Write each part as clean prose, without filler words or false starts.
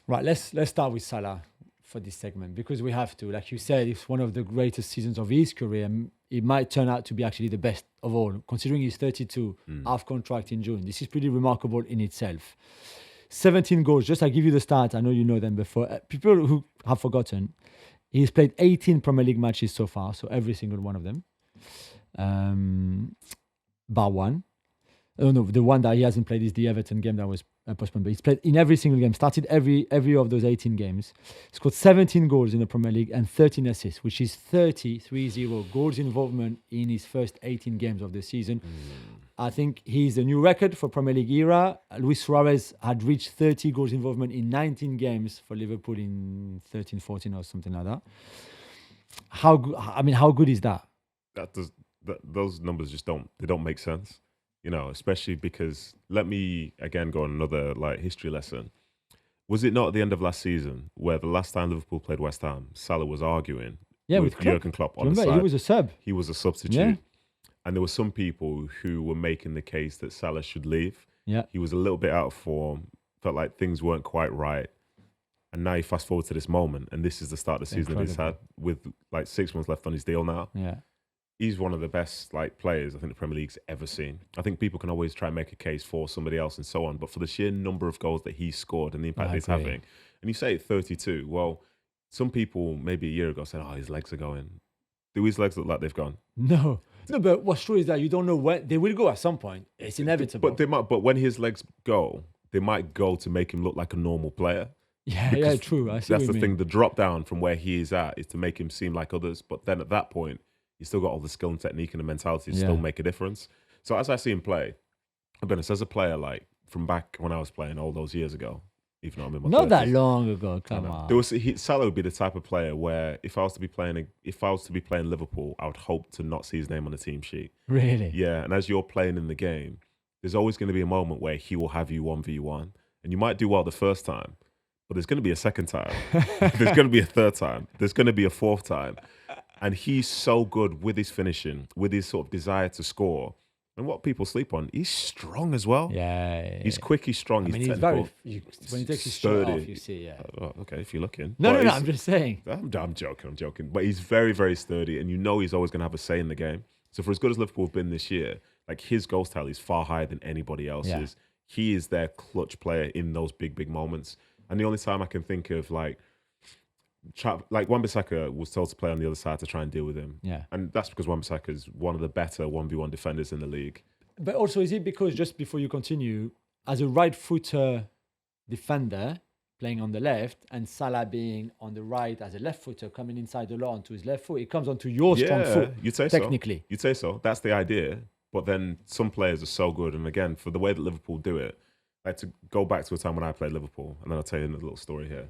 Right, let's start with Salah for this segment because we have to. Like you said, it's one of the greatest seasons of his career. It might turn out to be actually the best of all, considering he's 32, half contract in June. This is pretty remarkable in itself. 17 goals. Just I give you the stats. I know you know them before. People who have forgotten, he's played 18 Premier League matches so far, so every single one of them, bar one. Oh no, the one that he hasn't played is the Everton game that was postponed. But he's played in every single game. Started every of those 18 games. Scored 17 goals in the Premier League and 13 assists, which is 30 goals involvement in his first 18 games of the season. I think he's a new record for Premier League era. Luis Suarez had reached 30 goals involvement in 19 games for Liverpool in 13-14 or something like that. How good is that? Those numbers just don't make sense. Especially because, let me again go on another history lesson. Was it not at the end of last season where the last time Liverpool played West Ham, Salah was arguing with Jurgen Klopp on the side? He was a sub. He was a substitute. Yeah. And there were some people who were making the case that Salah should leave. Yeah. He was a little bit out of form, felt like things weren't quite right. And now you fast forward to this moment, and this is the start of the season that he's had with 6 months left on his deal now. Yeah. He's one of the best players I think the Premier League's ever seen. I think people can always try and make a case for somebody else and so on, but for the sheer number of goals that he's scored and the impact he's having, and you say 32, well, some people maybe a year ago said, "Oh, his legs are going." Do his legs look like they've gone? No, but what's true is that you don't know when they will go at some point. It's inevitable. But they might. But when his legs go, they might go to make him look like a normal player. Yeah, true. I see that's what the you thing. mean. The drop down from where he is at is to make him seem like others. But then at that point, he's still got all the skill and technique and the mentality to still make a difference. So as I see him play, I've been as a player from back when I was playing all those years ago, even though I'm in my not 30s, that long ago. Come on. Salah would be the type of player where if I was to be playing Liverpool, I would hope to not see his name on the team sheet. Really? Yeah, and as you're playing in the game, there's always going to be a moment where he will have you 1v1, and you might do well the first time, but there's going to be a second time, there's going to be a third time, there's going to be a fourth time, and he's so good with his finishing, with his sort of desire to score. And what people sleep on, he's strong as well. Yeah. He's quick, he's strong, he's technical. When he takes his shirt off, you see, Okay, if you're looking. No, I'm just saying. I'm joking. But he's very, very sturdy, and he's always going to have a say in the game. So for as good as Liverpool have been this year, his goal tally is far higher than anybody else's. Yeah. He is their clutch player in those big, big moments. And the only time I can think of, Wan-Bissaka was told to play on the other side to try and deal with him. Yeah. And that's because Wan-Bissaka is one of the better 1v1 defenders in the league. But also, is it because, just before you continue, as a right-footer defender playing on the left and Salah being on the right as a left-footer coming inside the law onto his left foot, it comes onto your strong foot, you'd say technically. So. You'd say so. That's the idea. But then some players are so good. And again, for the way that Liverpool do it, to go back to a time when I played Liverpool, and then I'll tell you a little story here.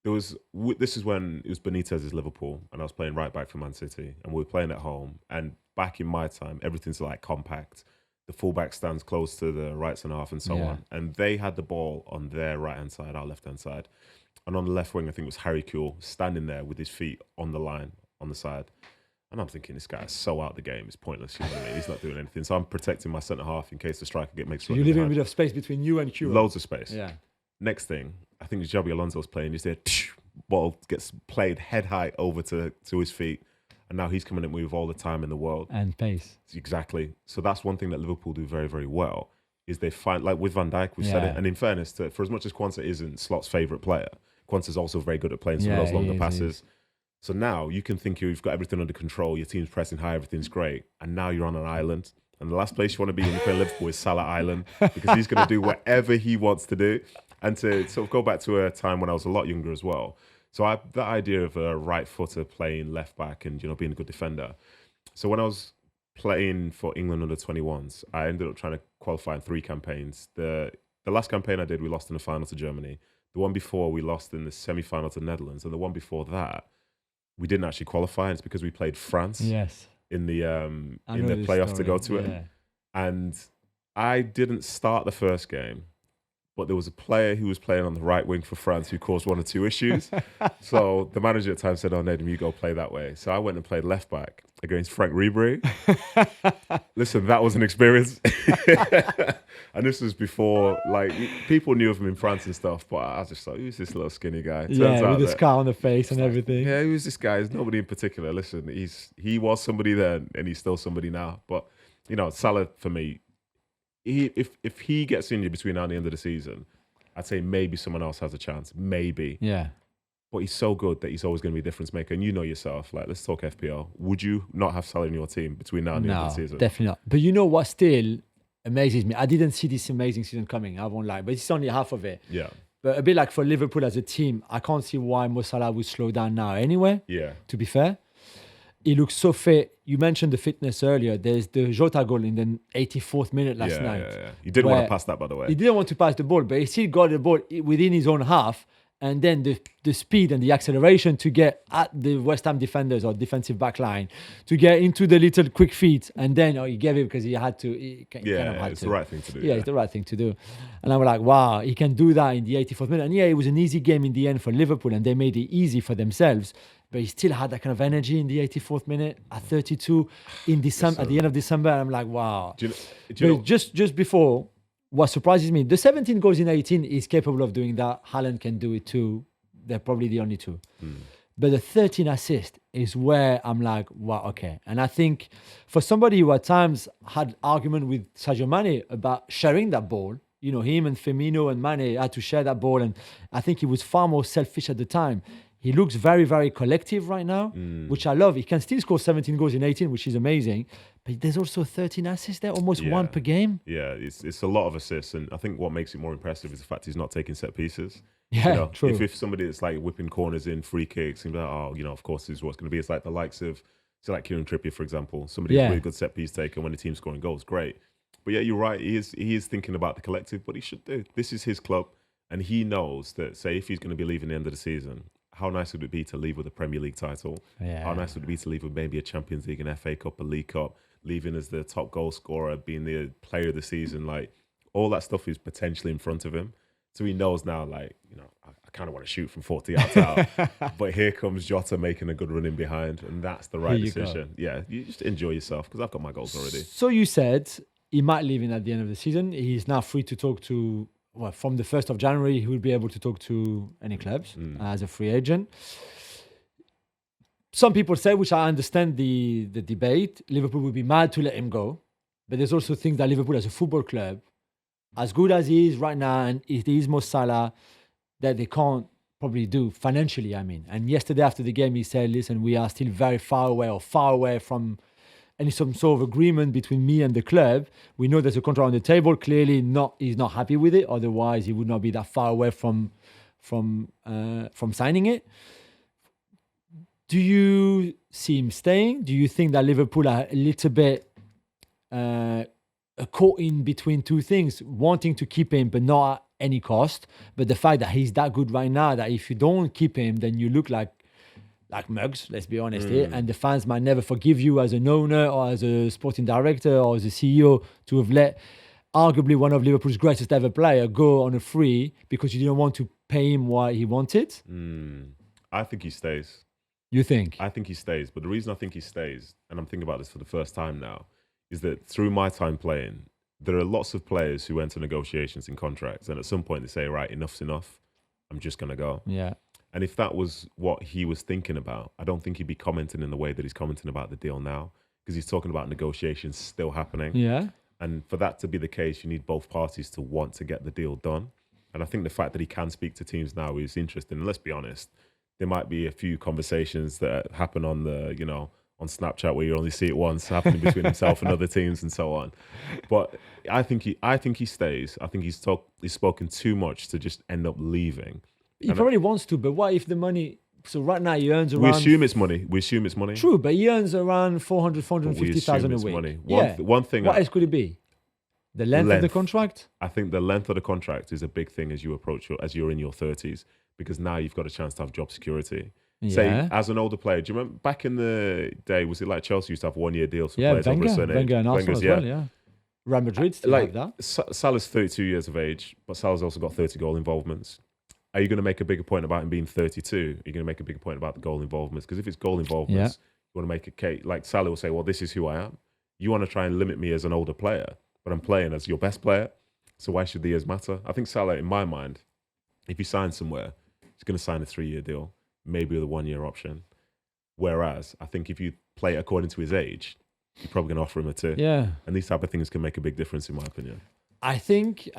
This is when it was Benitez's Liverpool, and I was playing right back for Man City, and we were playing at home. And back in my time, everything's compact. The fullback stands close to the right centre half and so on. And they had the ball on their right-hand side, our left-hand side. And on the left wing, I think it was Harry Kewell standing there with his feet on the line, on the side. And I'm thinking, this guy is so out of the game, it's pointless. You know what I mean? He's not doing anything. So I'm protecting my centre half in case the striker makes. So you're leaving a bit of space between you and Kewell. Loads of space. Yeah. Next thing, I think Xabi Alonso's playing. He's there, ball gets played head high over to his feet. And now he's coming in with all the time in the world. And pace. Exactly. So that's one thing that Liverpool do very, very well, is they find, with Van Dijk, we said it. And in fairness, for as much as Quansah isn't Slot's favourite player, Quansah's also very good at playing some of those longer passes. So now you can think you've got everything under control, your team's pressing high, everything's great, and now you're on an island. And the last place you want to be when you're playing Liverpool is Salah Island, because he's going to do whatever he wants to do. And to sort of go back to a time when I was a lot younger as well. So that idea of a right footer playing left back and being a good defender. So when I was playing for England under 21s, I ended up trying to qualify in 3 campaigns. The last campaign I did, we lost in the final to Germany. The one before, we lost in the semi-final to the Netherlands, and the one before that, we didn't actually qualify. And it's because we played France in the playoffs to go to it. And I didn't start the first game, but there was a player who was playing on the right wing for France who caused 1 or 2 issues. So the manager at the time said, "Oh, Nedum, you go play that way." So I went and played left back against Frank Ribery. Listen, that was an experience. And this was before, like, people knew of him in France and stuff, but I was just like, who's this little skinny guy? With the scar on the face and everything. Yeah, who's this guy? There's nobody in particular. Listen, he was somebody then, and he's still somebody now. But, you know, Salah, for me, if he gets injured between now and the end of the season, I'd say maybe someone else has a chance. Maybe. Yeah. But he's so good that he's always going to be a difference maker. And you know yourself, like, let's talk FPL. Would you not have Salah in your team between now and the end of the season? Definitely not. But you know what still amazes me? I didn't see this amazing season coming, I won't lie. But it's only half of it. Yeah. But a bit like for Liverpool as a team, I can't see why Mo Salah would slow down now anyway, to be fair. He looks so fit. You mentioned the fitness earlier. There's the Jota goal in the 84th minute last night. Yeah. He didn't want to pass that, by the way. He didn't want to pass the ball, but he still got the ball within his own half. And then the speed and the acceleration to get at the West Ham defenders or defensive back line, to get into the little quick feet. And then he gave it because he had to. It's the right thing to do. Yeah, it's the right thing to do. And I was like, wow, he can do that in the 84th minute. And it was an easy game in the end for Liverpool, and they made it easy for themselves. But he still had that kind of energy in the 84th minute at 32 in December, at the end of December. And I'm like, wow. Do you know? Just before, what surprises me, the 17 goals in 18 is capable of doing that. Haaland can do it too. They're probably the only two. But the 13 assists is where I'm like, wow, okay. And I think for somebody who at times had argument with Sadio Mane about sharing that ball, you know, him and Firmino and Mane had to share that ball. And I think he was far more selfish at the time. He looks very, very collective right now, which I love. He can still score 17 goals in 18, which is amazing. But there's also 13 assists there, almost one per game. Yeah, it's a lot of assists. And I think what makes it more impressive is the fact he's not taking set pieces. Yeah, you know, true. If somebody that's like whipping corners in, free kicks, and like, oh, you know, of course this is what's going to be. It's like the likes of, so like Kieran Trippier, for example. Somebody who's really good set piece taker when the team's scoring goals. Great. But yeah, you're right. He is thinking about the collective, but he should do. This is his club. And he knows that, say, if he's going to be leaving the end of the season, how nice would it be to leave with a Premier League title? Yeah. How nice would it be to leave with maybe a Champions League, an FA Cup, a League Cup, leaving as the top goal scorer, being the player of the season? Like, all that stuff is potentially in front of him. So he knows now, like, you know, I kind of want to shoot from 40 yards out. But here comes Jota making a good run in behind, and that's the right decision. Yeah, you just enjoy yourself, because I've got my goals already. So you said he might leave in at the end of the season. He's now free to talk to, well, from the 1st of January, he will be able to talk to any clubs as a free agent. Some people say, which I understand the debate, Liverpool would be mad to let him go. But there's also things that Liverpool as a football club, as good as he is right now, and it is Mo Salah, that they can't probably do financially, I mean. And yesterday after the game, he said, listen, we are still very far away from any some sort of agreement between me and the club. We know there's a contract on the table. Clearly, he's not happy with it. Otherwise, he would not be that far away from signing it. Do you see him staying? Do you think that Liverpool are a little bit caught in between two things, wanting to keep him but not at any cost, but the fact that he's that good right now that if you don't keep him, then you look like mugs, let's be honest here, and the fans might never forgive you as an owner or as a sporting director or as a CEO to have let arguably one of Liverpool's greatest ever player go on a free because you didn't want to pay him what he wanted? I think he stays. You think? I think he stays. But the reason I think he stays, and I'm thinking about this for the first time now, is that through my time playing, there are lots of players who enter negotiations in contracts, and at some point they say, right, enough's enough. I'm just going to go. Yeah. And if that was what he was thinking about, I don't think he'd be commenting in the way that he's commenting about the deal now, because he's talking about negotiations still happening. Yeah. And for that to be the case, you need both parties to want to get the deal done. And I think the fact that he can speak to teams now is interesting. And let's be honest, there might be a few conversations that happen on the, you know, on Snapchat where you only see it once happening between himself and other teams and so on. But I think he stays. I think he's spoken too much to just end up leaving. He probably wants to, but what if the money... So right now he earns around... We assume it's money. True, but he earns around 450,000 a week. Money. One thing... What else could it be? The length of the contract? I think the length of the contract is a big thing as you approach, as you're in your 30s, because now you've got a chance to have job security. Yeah. Say, as an older player, do you remember back in the day, was it like Chelsea used to have 1 year deals for players over a certain age? Wenger and Arsenal as well, yeah. Real Madrid still have that. Salah's 32 years of age, but Salah's also got 30 goal involvements. Are you going to make a bigger point about him being 32? Are you going to make a bigger point about the goal involvements? Because if it's goal involvements, you want to make a case. Like Salah will say, well, this is who I am. You want to try and limit me as an older player, but I'm playing as your best player. So why should the years matter? I think Salah, in my mind, if he signs somewhere, he's going to sign a 3-year deal, maybe with a 1-year option. Whereas I think if you play according to his age, you're probably going to offer him a 2. Yeah. And these type of things can make a big difference, in my opinion. I think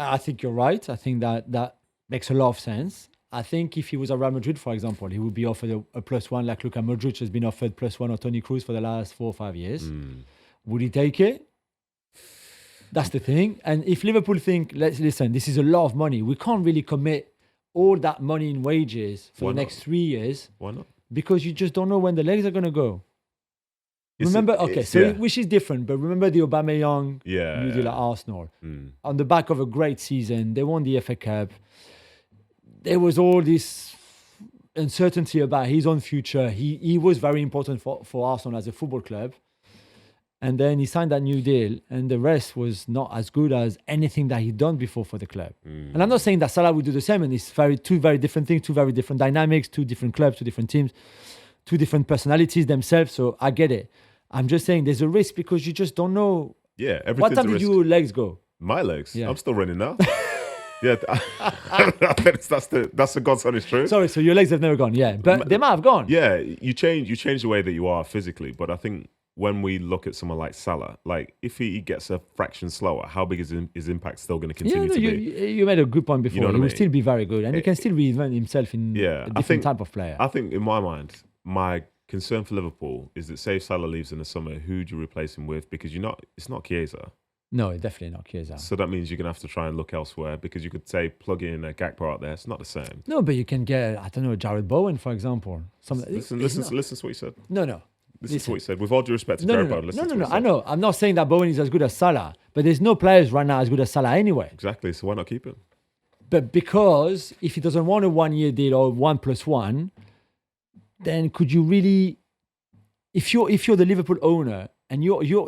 you're right. I think that makes a lot of sense. I think if he was at Real Madrid, for example, he would be offered a +1, like Luka Modric has been offered +1 or Toni Kroos for the last 4 or 5 years. Would he take it? That's the thing. And if Liverpool think, listen, this is a lot of money. We can't really commit all that money in wages for the next 3 years. Why not? Because you just don't know when the legs are going to go. Which is different, but remember the Aubameyang new deal at Arsenal. On the back of a great season, they won the FA Cup. There was all this uncertainty about his own future. He was very important for Arsenal as a football club. And then he signed that new deal, and the rest was not as good as anything that he'd done before for the club. And I'm not saying that Salah would do the same, and it's two very different things, two very different dynamics, 2 different clubs, 2 different teams, 2 different personalities themselves. So I get it. I'm just saying there's a risk because you just don't know. Yeah, everything's what time did your legs go? My legs? Yeah. I'm still running now. Yeah, that's the God's honest truth. Sorry, so your legs have never gone, but they might have gone. Yeah, you change the way that you are physically, but I think when we look at someone like Salah, like if he gets a fraction slower, how big is his impact still going to continue to be? You made a good point before. You know he will still be very good, and he can still reinvent himself in a different type of player. I think in my mind, my concern for Liverpool is that say if Salah leaves in the summer, who do you replace him with? Because it's not Chiesa. No, definitely not Chiesa. So that means you're going to have to try and look elsewhere because you could say plug in a Gakpo out there. It's not the same. No, but you can get, I don't know, Jared Bowen, for example. Listen to what you said. No. Listen to what you said. With all due respect to Jared Bowen, listen to what you said. I know. I'm not saying that Bowen is as good as Salah, but there's no players right now as good as Salah anyway. Exactly. So why not keep him? But because if he doesn't want a 1-year deal or 1+1, then could you really, if you're the Liverpool owner and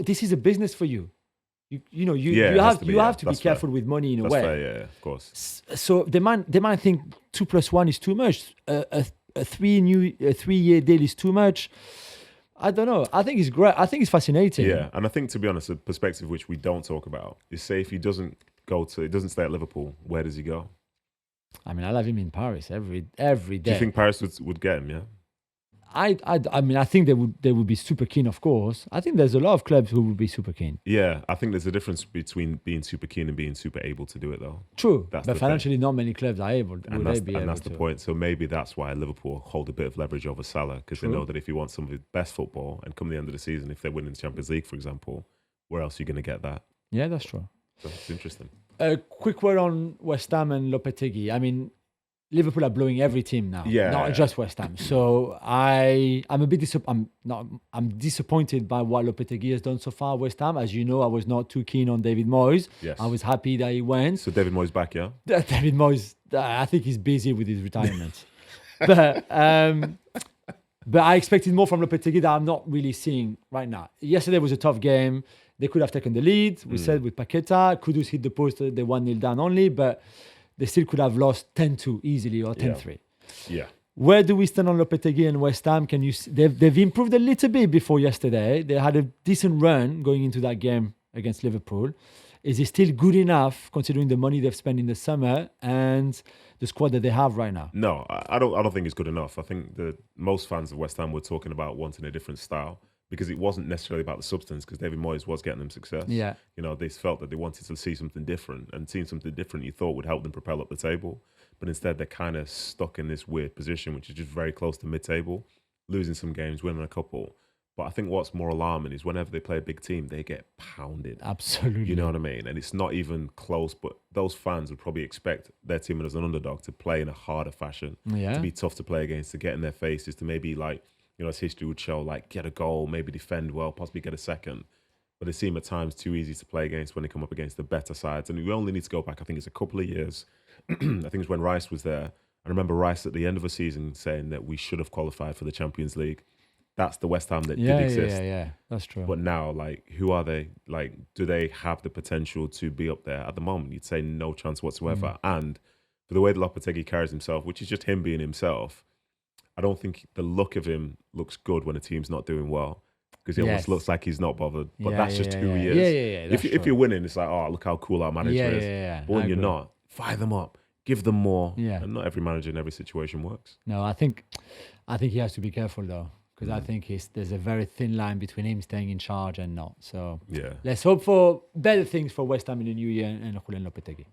this is a business for you. You have to be careful with money in a way. Fair, yeah, of course. So they might think 2+1 is too much. A 3-year deal is too much. I don't know. I think it's great. I think it's fascinating. Yeah, and I think to be honest, a perspective which we don't talk about is say if he doesn't stay at Liverpool, where does he go? I mean, I'll have him in Paris every day. Do you think Paris would get him? Yeah. I mean, I think they would be super keen, of course. I think there's a lot of clubs who would be super keen. Yeah, I think there's a difference between being super keen and being super able to do it, though. True, but financially, not many clubs are able. And that's the point. So maybe that's why Liverpool hold a bit of leverage over Salah because they know that if he wants some of his best football and come the end of the season, if they win in the Champions League, for example, where else are you going to get that? Yeah, that's true. So it's interesting. A quick word on West Ham and Lopetegui. I mean, Liverpool are blowing every team now, not just West Ham. So I'm a bit I'm disappointed by what Lopetegui has done so far. West Ham, as you know, I was not too keen on David Moyes. Yes. I was happy that he went. So David Moyes back, yeah. David Moyes, I think he's busy with his retirement, but I expected more from Lopetegui that I'm not really seeing right now. Yesterday was a tough game. They could have taken the lead. We said with Paqueta, Kudus hit the post. They 1-0 down only, but they still could have lost 10-2 easily or 10-3. Yeah. Where do we stand on Lopetegui and West Ham? Can you? They've improved a little bit before yesterday. They had a decent run going into that game against Liverpool. Is it still good enough considering the money they've spent in the summer and the squad that they have right now? No, I don't think it's good enough. I think that most fans of West Ham were talking about wanting a different style because it wasn't necessarily about the substance because David Moyes was getting them success. Yeah. They felt that they wanted to see something different and seeing something different you thought would help them propel up the table. But instead they're kind of stuck in this weird position, which is just very close to mid-table, losing some games, winning a couple. But I think what's more alarming is whenever they play a big team, they get pounded. Absolutely. You know what I mean? And it's not even close, but those fans would probably expect their team as an underdog to play in a harder fashion, to be tough to play against, to get in their faces, to maybe as history would show, get a goal, maybe defend well, possibly get a second. But they seem at times too easy to play against when they come up against the better sides. And we only need to go back, I think it's a couple of years. I think it's when Rice was there. I remember Rice at the end of a season saying that we should have qualified for the Champions League. that's the West Ham that Yeah, did exist. yeah. That's true. But now, like, who are they? Like, do they have the potential to be up there? At the moment, you'd say no chance whatsoever. And for the way that Lopetegui carries himself, which is just him being himself, I don't think the look of him looks good when a team's not doing well, because he almost looks like he's not bothered. But that's just who he is. Yeah. If you're winning, it's like, oh, look how cool our manager is. Yeah. But when you're not, fire them up, give them more. Yeah. And not every manager in every situation works. No, I think he has to be careful though, because I think there's a very thin line between him staying in charge and not. So Yeah. let's hope for better things for West Ham in the new year and Julien Lopetegui.